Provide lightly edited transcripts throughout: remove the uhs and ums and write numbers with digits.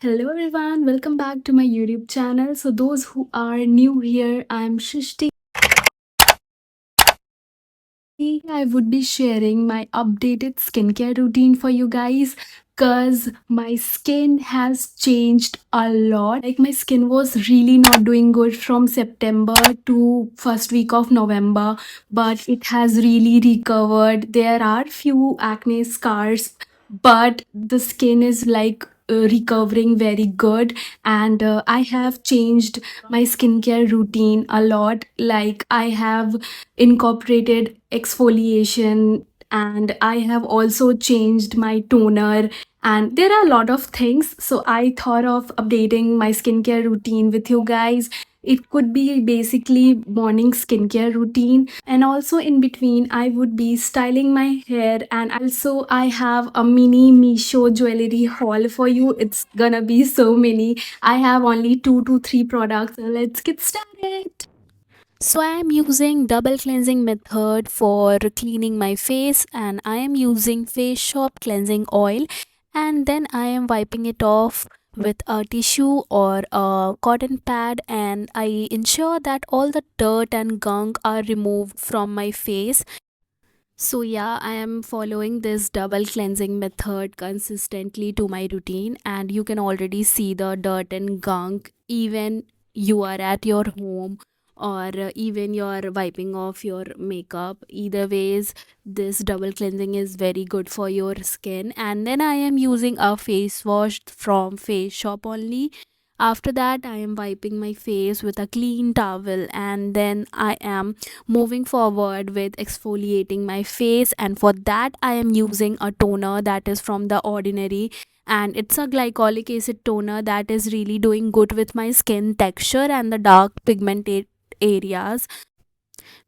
Hello everyone, welcome back to my YouTube channel. So those who are new here, I'm Shrishti. I would be sharing my updated skincare routine for you guys because my skin has changed a lot. Like my skin was really not doing good from September to first week of November, but it has really recovered. There are few acne scars, but the skin is like recovering very good, and I have changed my skincare routine a lot. Like I have incorporated exfoliation, and I have also changed my toner, and there are a lot of things. So I thought of updating my skincare routine with you guys. It could be basically morning skincare routine, and also in between I would be styling my hair. And also I have a mini Misho jewelry haul for you. It's gonna be so many. I have only 2 to 3 products. Let's get started. So I am using double cleansing method for cleaning my face, and I am using face shop cleansing oil, and then I am wiping it off with a tissue or a cotton pad, and I ensure that all the dirt and gunk are removed from my face. So yeah, I am following this double cleansing method consistently to my routine, and you can already see the dirt and gunk even you are at your home, or even you're wiping off your makeup. Either ways, this double cleansing is very good for your skin. And then I am using a face wash from Face Shop only. After that, I am wiping my face with a clean towel, and then I am moving forward with exfoliating my face. And for that, I am using a toner that is from the Ordinary, and it's a glycolic acid toner that is really doing good with my skin texture and the dark pigmented areas.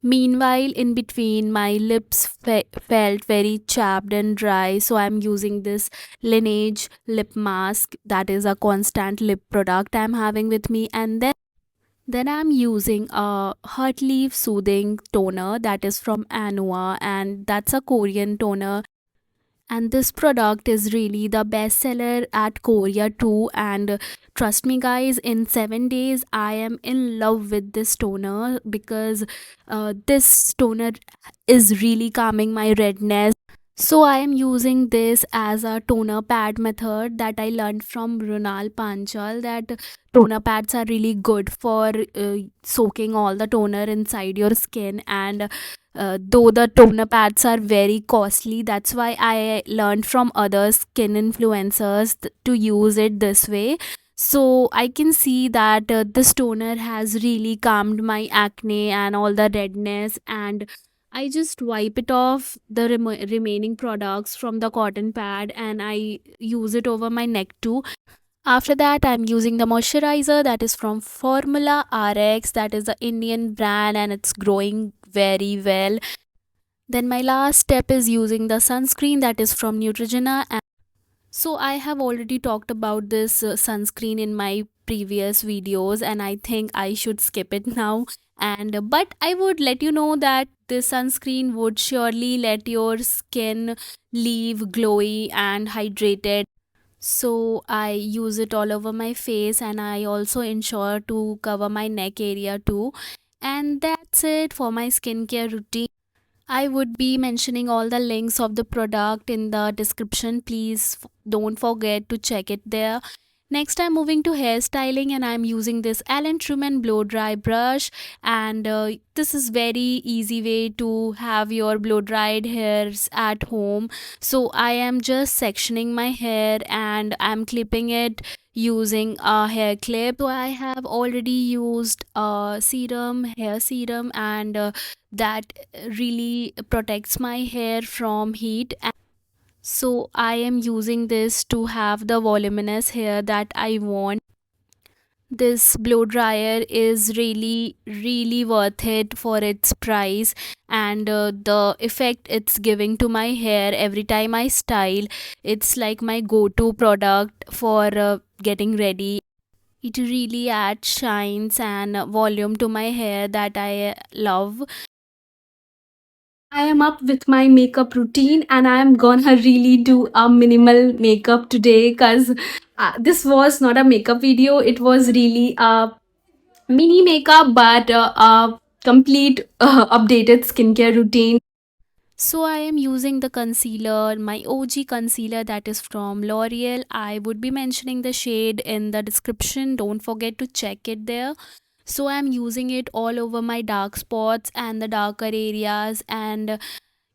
Meanwhile, in between, my lips felt very chapped and dry, so I'm using this Laneige lip mask that is a constant lip product I'm having with me. And then I'm using a Heartleaf soothing toner that is from Anua, and that's a Korean toner. And this product is really the best seller at Korea too. And trust me, guys, in 7 days, I am in love with this toner because this toner is really calming my redness. So I am using this as a toner pad method that I learned from Runal Panchal, that toner pads are really good for soaking all the toner inside your skin. And though the toner pads are very costly, that's why I learned from other skin influencers to use it this way. So I can see that this toner has really calmed my acne and all the redness, and I just wipe it off the remaining products from the cotton pad, and I use it over my neck too. After that, I'm using the moisturizer that is from Formularx, that is the Indian brand, and it's growing very well. Then my last step is using the sunscreen that is from Neutrogena. So I have already talked about this sunscreen in my previous videos, and I think I should skip it now. And but I would let you know that this sunscreen would surely let your skin leave glowy and hydrated. So I use it all over my face, and I also ensure to cover my neck area too. And that's it for my skincare routine. I would be mentioning all the links of the product in the description. Please don't forget to check it there. Next, I'm moving to hairstyling, and I'm using this Truman blow dry brush. And this is very easy way to have your blow dried hairs at home. So I am just sectioning my hair, and I'm clipping it using a hair clip. So I have already used a hair serum, and that really protects my hair from heat. So I am using this to have the voluminous hair that I want. This blow dryer is really worth it for its price, and the effect it's giving to my hair every time I style. It's like my go-to product for getting ready. It really adds shines and volume to my hair that I love. I am up with my makeup routine and I am gonna really do a minimal makeup today because this was not a makeup video. It was really a mini makeup but a complete updated skincare routine. So I am using the concealer, my OG concealer, that is from L'Oreal. I would be mentioning the shade in the description. Don't forget to check it there. So I'm using it all over my dark spots and the darker areas, and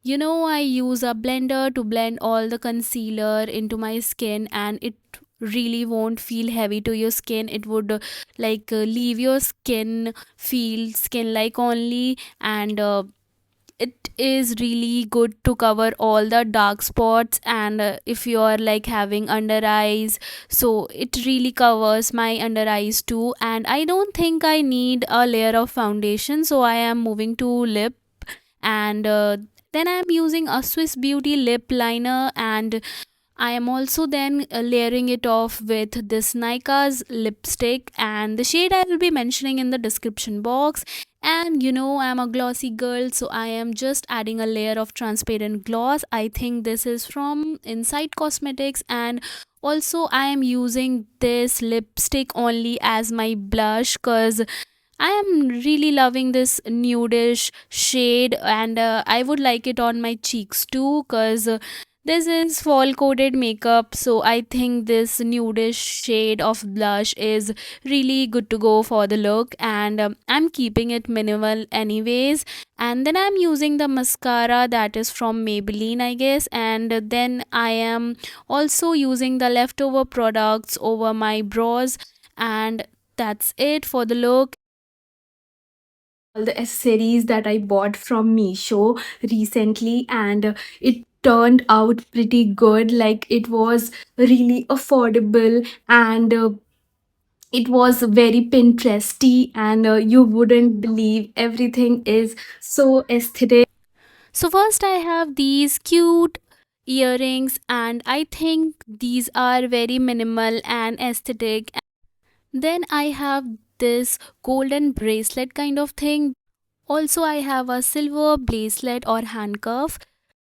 I use a blender to blend all the concealer into my skin, and it really won't feel heavy to your skin. It would leave your skin feel skin like only, and it is really good to cover all the dark spots, and if you are like having under eyes, so it really covers my under eyes too. And I don't think I need a layer of foundation, so I am moving to lip, and then I am using a Swiss Beauty lip liner, and I am also then layering it off with this Nykaa's lipstick, and the shade I will be mentioning in the description box. And I'm a glossy girl, so I am just adding a layer of transparent gloss. I think this is from Inside Cosmetics, and also I am using this lipstick only as my blush because I am really loving this nudish shade, and I would like it on my cheeks too because this is fall coated makeup, so I think this nudish shade of blush is really good to go for the look, and I'm keeping it minimal anyways. And then I'm using the mascara that is from Maybelline, I guess, and then I am also using the leftover products over my brows, and that's it for the look. All the accessories that I bought from Meesho recently, and it turned out pretty good. Like, it was really affordable, and it was very Pinteresty, and you wouldn't believe everything is so aesthetic. So first I have these cute earrings, and I think these are very minimal and aesthetic. Then I have this golden bracelet kind of thing. Also, I have a silver bracelet or handcuff.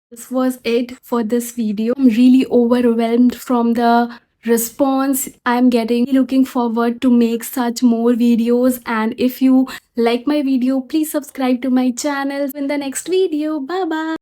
This was it for this video. I'm really overwhelmed from the response I'm getting. Looking forward to make such more videos, and if you like my video, please subscribe to my channel in the next video. Bye bye.